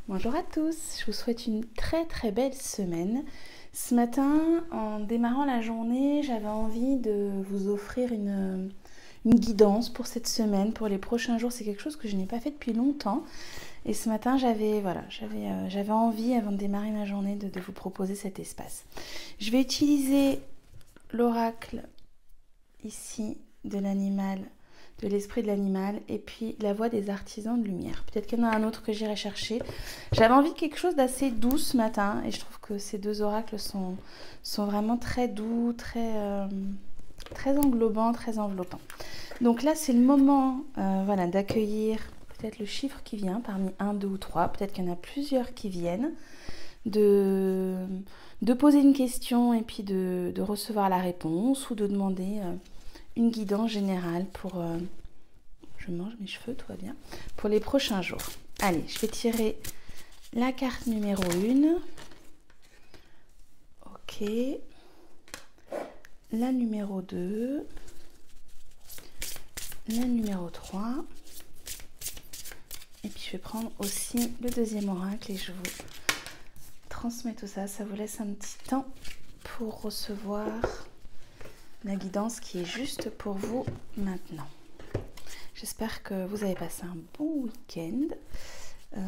Bonjour à tous, je vous souhaite une très belle semaine. Ce matin, en démarrant la journée, j'avais envie de vous offrir une guidance pour cette semaine, pour les prochains jours. C'est quelque chose que je n'ai pas fait depuis longtemps. Et ce matin, j'avais envie, avant de démarrer ma journée, de vous proposer cet espace. Je vais utiliser l'oracle ici de l'animal, de l'esprit de l'animal, et puis la voix des artisans de lumière. Peut-être qu'il y en a un autre que j'irai chercher. J'avais envie de quelque chose d'assez doux ce matin, et je trouve que ces deux oracles sont vraiment très doux, très englobants, très enveloppants. Donc là, c'est le moment voilà, d'accueillir peut-être le chiffre qui vient parmi 1, 2 ou 3. Peut-être qu'il y en a plusieurs qui viennent. De poser une question et puis de recevoir la réponse ou de demander une guidance générale pour... je mange mes cheveux, tout va bien. Pour les prochains jours. Allez, je vais tirer la carte numéro 1. Ok. La numéro 2. La numéro 3. Et puis je vais prendre aussi le deuxième oracle et je vous transmets tout ça. Ça vous laisse un petit temps pour recevoir la guidance qui est juste pour vous maintenant. J'espère que vous avez passé un bon week-end.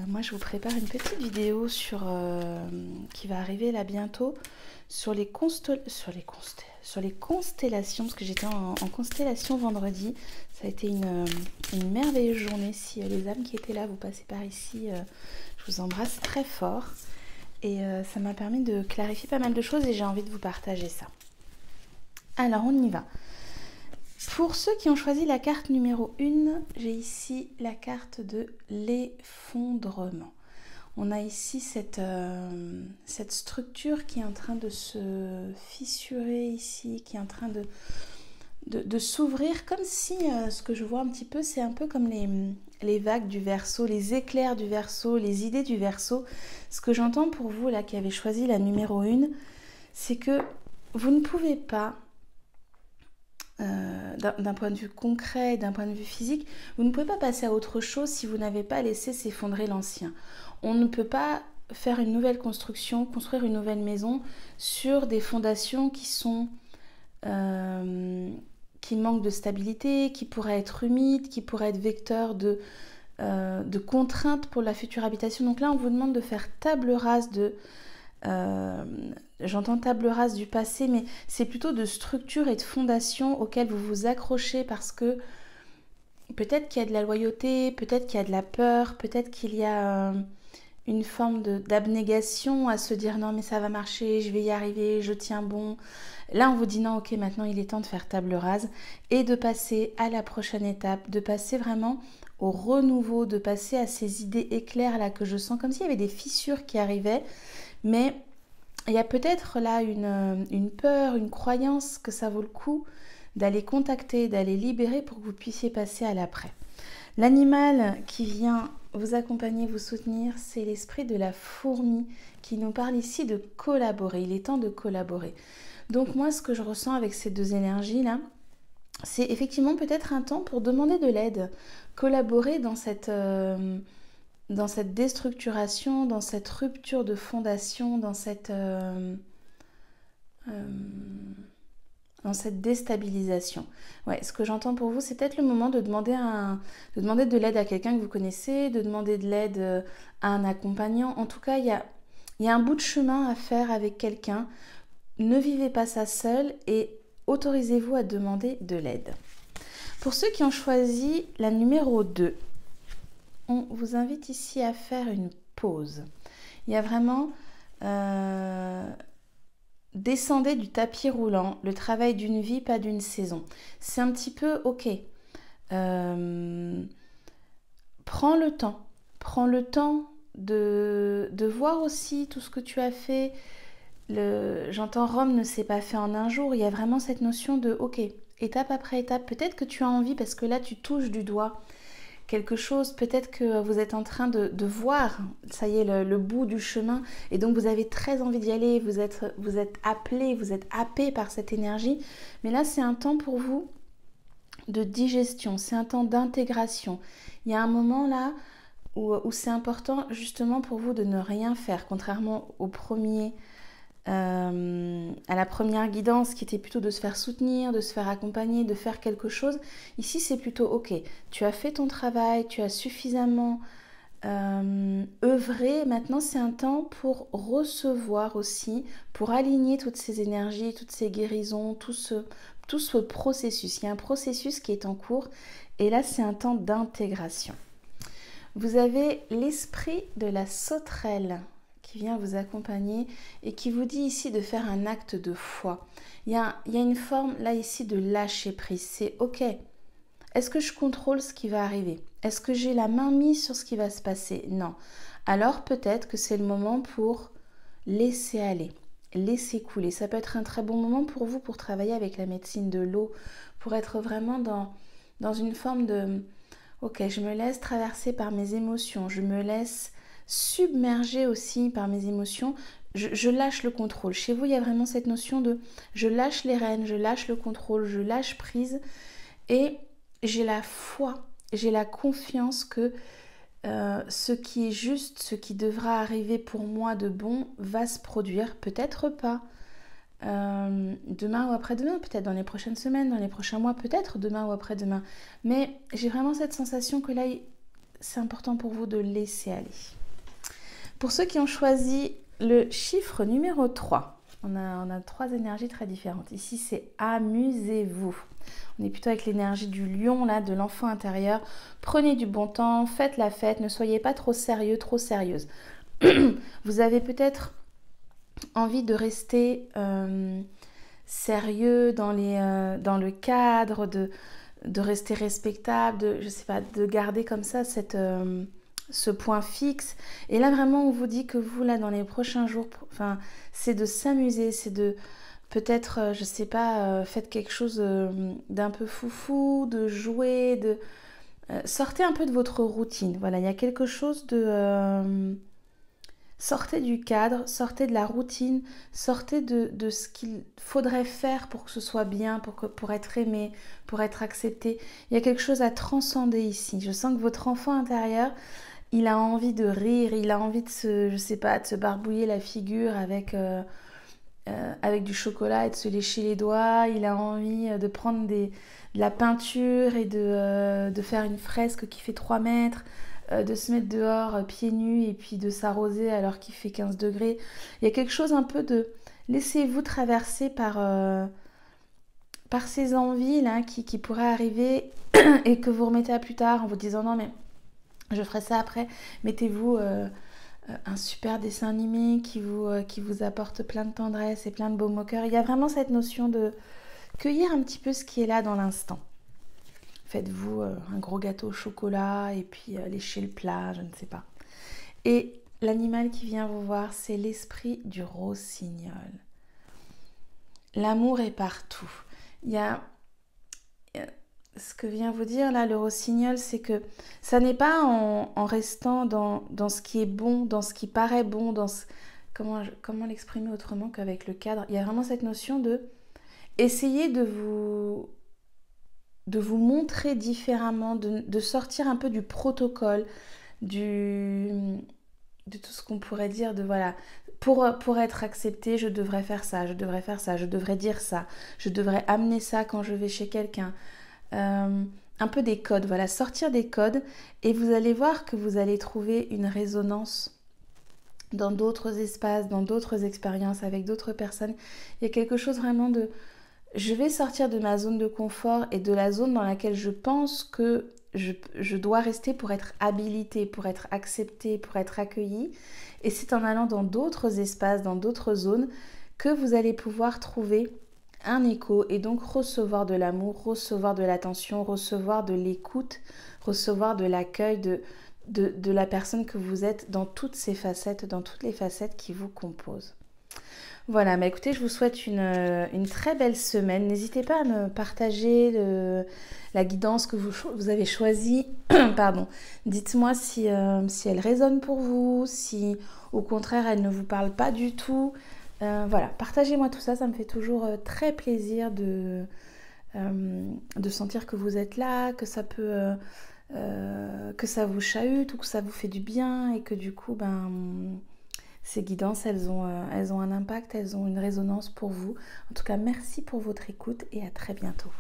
Moi, je vous prépare une petite vidéo qui va arriver là bientôt sur les constellations, parce que j'étais en constellation vendredi. Ça a été une merveilleuse journée. Si les âmes qui étaient là, vous passez par ici, je vous embrasse très fort. Et ça m'a permis de clarifier pas mal de choses et j'ai envie de vous partager ça. Alors, on y va. Pour ceux qui ont choisi la carte numéro 1, j'ai ici la carte de l'effondrement. On a ici cette structure qui est en train de se fissurer ici, qui est en train de s'ouvrir, comme si, ce que je vois un petit peu, c'est un peu comme les vagues du Verseau, les éclairs du Verseau, les idées du Verseau. Ce que j'entends pour vous, là, qui avez choisi la numéro 1, c'est que vous ne pouvez pas, d'un point de vue concret, d'un point de vue physique, vous ne pouvez pas passer à autre chose si vous n'avez pas laissé s'effondrer l'ancien. On ne peut pas faire une nouvelle construction, construire une nouvelle maison sur des fondations qui manquent de stabilité, qui pourraient être humides, qui pourraient être vecteurs de contraintes pour la future habitation. Donc là, on vous demande de faire table rase j'entends table rase du passé, mais c'est plutôt de structure et de fondation auxquelles vous vous accrochez parce que peut-être qu'il y a de la loyauté, peut-être qu'il y a de la peur, peut-être qu'il y a une forme d'abnégation à se dire non mais ça va marcher, je vais y arriver, je tiens bon. Là on vous dit non, ok, maintenant il est temps de faire table rase et de passer à la prochaine étape, de passer vraiment au renouveau, de passer à ces idées éclairs là que je sens comme s'il y avait des fissures qui arrivaient. Mais il y a peut-être là une peur, une croyance que ça vaut le coup d'aller contacter, d'aller libérer pour que vous puissiez passer à l'après. L'animal qui vient vous accompagner, vous soutenir, c'est l'esprit de la fourmi qui nous parle ici de collaborer. Il est temps de collaborer. Donc moi, ce que je ressens avec ces deux énergies-là, c'est effectivement peut-être un temps pour demander de l'aide, collaborer dans cette déstructuration, dans cette rupture de fondation, dans cette déstabilisation. Ouais, ce que j'entends pour vous, c'est peut-être le moment de demander de l'aide à quelqu'un que vous connaissez, de demander de l'aide à un accompagnant. En tout cas, il y a un bout de chemin à faire avec quelqu'un. Ne vivez pas ça seul et autorisez-vous à demander de l'aide. Pour ceux qui ont choisi la numéro 2, on vous invite ici à faire une pause. Il y a vraiment descendez du tapis roulant, le travail d'une vie, pas d'une saison. C'est un petit peu ok. Prends le temps de voir aussi tout ce que tu as fait. J'entends Rome ne s'est pas fait en un jour. Il y a vraiment cette notion de ok, étape après étape. Peut-être que tu as envie parce que là tu touches du doigt quelque chose, peut-être que vous êtes en train de voir, ça y est, le bout du chemin, et donc vous avez très envie d'y aller, vous êtes appelé, vous êtes happé par cette énergie, mais là c'est un temps pour vous de digestion, c'est un temps d'intégration. Il y a un moment là où c'est important justement pour vous de ne rien faire, contrairement au premier, à la première guidance qui était plutôt de se faire soutenir, de se faire accompagner, de faire quelque chose. Ici, c'est plutôt ok, tu as fait ton travail, tu as suffisamment œuvrer. Maintenant, c'est un temps pour recevoir aussi, pour aligner toutes ces énergies, toutes ces guérisons, tout ce processus. Il y a un processus qui est en cours et là, c'est un temps d'intégration. Vous avez l'esprit de la sauterelle qui vient vous accompagner et qui vous dit ici de faire un acte de foi. Il y a une forme là ici de lâcher prise. C'est ok. Est-ce que je contrôle ce qui va arriver? Est-ce que j'ai la main mise sur ce qui va se passer? Non. Alors peut-être que c'est le moment pour laisser aller, laisser couler. Ça peut être un très bon moment pour vous pour travailler avec la médecine de l'eau, pour être vraiment dans une forme de ok, je me laisse traverser par mes émotions, je me laisse submerger aussi par mes émotions. Je lâche le contrôle. Chez vous, il y a vraiment cette notion de je lâche les rênes, je lâche le contrôle, je lâche prise et j'ai la foi, j'ai la confiance que ce qui est juste, ce qui devra arriver pour moi de bon va se produire, peut-être pas demain ou après-demain, peut-être dans les prochaines semaines, dans les prochains mois, peut-être demain ou après-demain. Mais j'ai vraiment cette sensation que là, c'est important pour vous de laisser aller. Pour ceux qui ont choisi le chiffre numéro 3, on a 3 énergies très différentes. Ici, c'est amusez-vous. On est plutôt avec l'énergie du lion, là, de l'enfant intérieur. Prenez du bon temps, faites la fête, ne soyez pas trop sérieux, trop sérieuse. Vous avez peut-être envie de rester sérieux dans le cadre, de rester respectable, je sais pas, de garder comme ça ce point fixe. Et là, vraiment, on vous dit que vous, là, dans les prochains jours, c'est de s'amuser, c'est de peut-être, je sais pas, faites quelque chose d'un peu foufou, de jouer, sortez un peu de votre routine. Voilà, il y a quelque chose de... sortez du cadre, sortez de la routine, sortez de ce qu'il faudrait faire pour que ce soit bien, pour être aimé, pour être accepté. Il y a quelque chose à transcender ici. Je sens que votre enfant intérieur, il a envie de rire, il a envie de se barbouiller la figure avec du chocolat et de se lécher les doigts. Il a envie de prendre de la peinture et de faire une fresque qui fait 3 mètres, de se mettre dehors pieds nus et puis de s'arroser alors qu'il fait 15 degrés. Il y a quelque chose un peu de... Laissez-vous traverser par ces envies là, qui pourraient arriver et que vous remettez à plus tard en vous disant non mais je ferai ça après. Mettez-vous un super dessin animé qui vous apporte plein de tendresse et plein de baume au cœur. Il y a vraiment cette notion de cueillir un petit peu ce qui est là dans l'instant. Faites-vous un gros gâteau au chocolat et puis léchez le plat, je ne sais pas. Et l'animal qui vient vous voir, c'est l'esprit du rossignol. L'amour est partout. Il y a... Ce que vient vous dire là le rossignol, c'est que ça n'est pas en restant dans ce qui est bon, dans ce qui paraît bon, comment l'exprimer autrement qu'avec le cadre. Il y a vraiment cette notion de essayer de vous montrer différemment, de sortir un peu du protocole, de tout ce qu'on pourrait dire, de voilà, pour être accepté, je devrais faire ça, je devrais faire ça, je devrais dire ça, je devrais amener ça quand je vais chez quelqu'un. Un peu des codes, voilà, sortir des codes et vous allez voir que vous allez trouver une résonance dans d'autres espaces, dans d'autres expériences, avec d'autres personnes. Il y a quelque chose vraiment de... Je vais sortir de ma zone de confort et de la zone dans laquelle je pense que je dois rester pour être habilitée, pour être acceptée, pour être accueillie. Et c'est en allant dans d'autres espaces, dans d'autres zones, que vous allez pouvoir trouver un écho et donc recevoir de l'amour, recevoir de l'attention, recevoir de l'écoute, recevoir de l'accueil de la personne que vous êtes dans toutes ses facettes, dans toutes les facettes qui vous composent. Voilà, bah écoutez, je vous souhaite une très belle semaine. N'hésitez pas à me partager la guidance que vous avez choisie. Pardon. Dites-moi si elle résonne pour vous, si au contraire elle ne vous parle pas du tout. Voilà, partagez-moi tout ça, ça me fait toujours très plaisir de sentir que vous êtes là, que ça peut que ça vous chahute ou que ça vous fait du bien et que du coup, ces guidances, elles ont un impact, elles ont une résonance pour vous. En tout cas, merci pour votre écoute et à très bientôt.